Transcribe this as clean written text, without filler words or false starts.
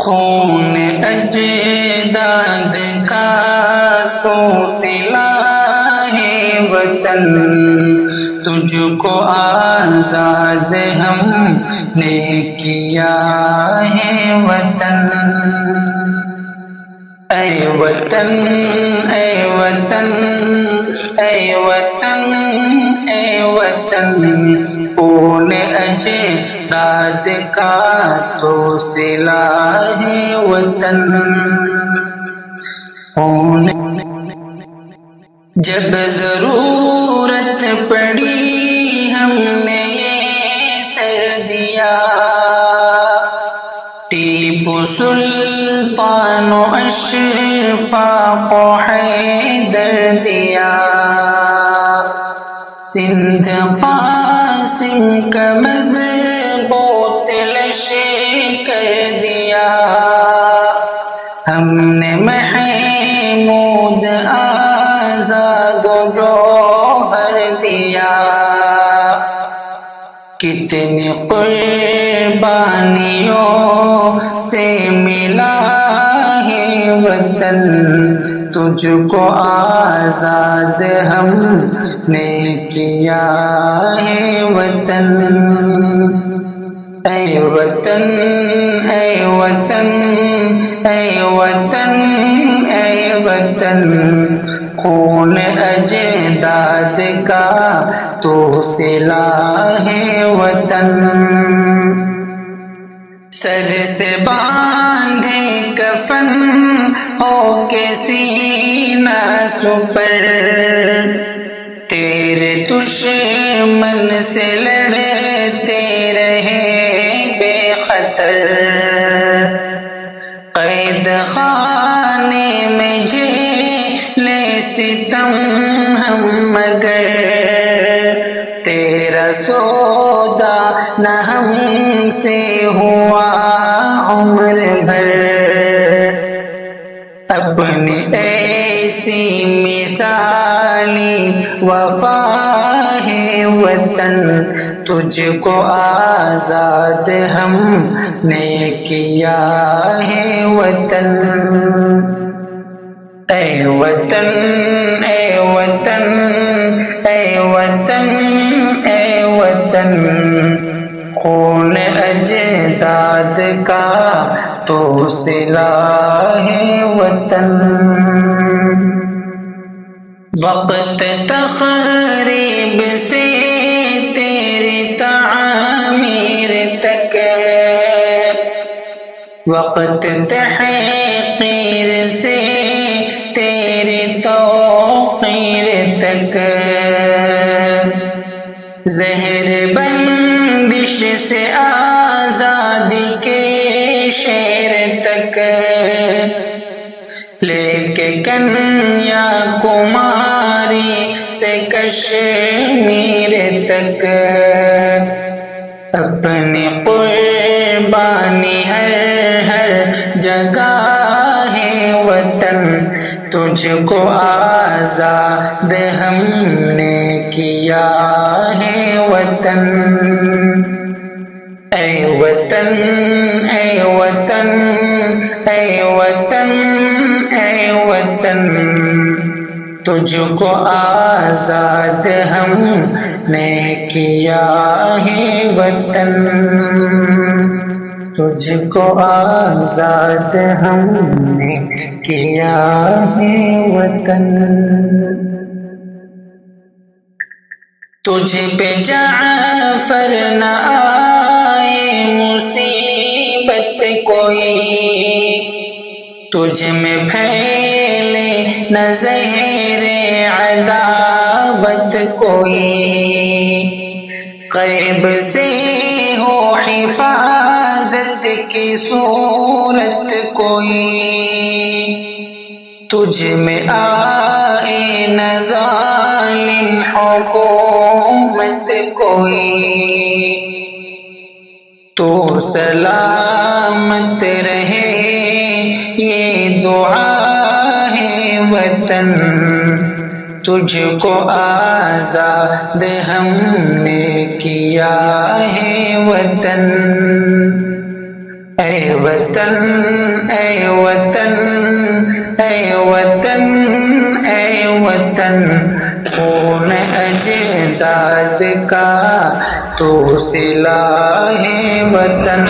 خون اجداد کا تو صلہ ہے وطن، تجھ کو آزاد ہم نے کیا ہے وطن۔ اے وطن اے وطن اے وطن اے وطن، خون اجداد کا تو صلہ ہے وطن۔ جب ضرورت پڑی ہم نے یہ سر دیا، ٹیپو سلطان و اشفاق و حیدر دیا، سندھ قاسم کا مضبوط لشکر دیا، ہم نے محمود آزاد و جوہر دیا، کتنی قربانیوں سے ملا ہے وطن، تجھ کو آزاد ہم نے کیا ہے وطن۔ اے وطن اے وطن اے وطن اے وطن، خون اجداد کا تو صلہ ہے وطن۔ سر سے باندھے کفن ہو کے سینہ سپر، تیرے دشمن سے لڑتے رہے بے خطر، قید خانے میں جھیلے ستم ہم مگر، تیرا سودا نہ ہم سے ہوا عمر بھر، اپنی ایسی مثالی وفا ہے وطن، تجھ کو آزاد ہم نے کیا ہے وطن۔ اے وطن اے وطن اے وطن اے وطن، خون اجداد کا تو صلہ ہے وطن۔ وقت تخریب سے تیری تعمیر تک، وقت تحقیر سے تیری توقیر تک، زہر بندش سے آزادی کے شیر تک، لے کے کنیا کماری سے کشمیر تک، اپنی قربانی ہر جگہ ہے وطن، تجھ کو آزاد ہم نے کیا ہے وطن۔ اے وطن اے وطن اے وطن اے وطن، تجھ کو آزاد ہم نے کیا ہے وطن، تجھ کو آزاد ہم نے کیا ہے وطن۔ تجھ پہ جعفر نہ آئے مصیبت کوئی، تجھ میں پھیلے نہ زہر عداوت کوئی، غیب سے ہو حفاظت کی صورت کوئی، تجھ میں آئے نہ ظالم حکومت کوئی، تو سلامت رہے یہ دعا ہے وطن، تجھ کو آزاد ہم نے کیا ہے وطن۔ اے وطن اے وطن اے وطن اے وطن، خون اجداد کا تو صلہ ہے وطن۔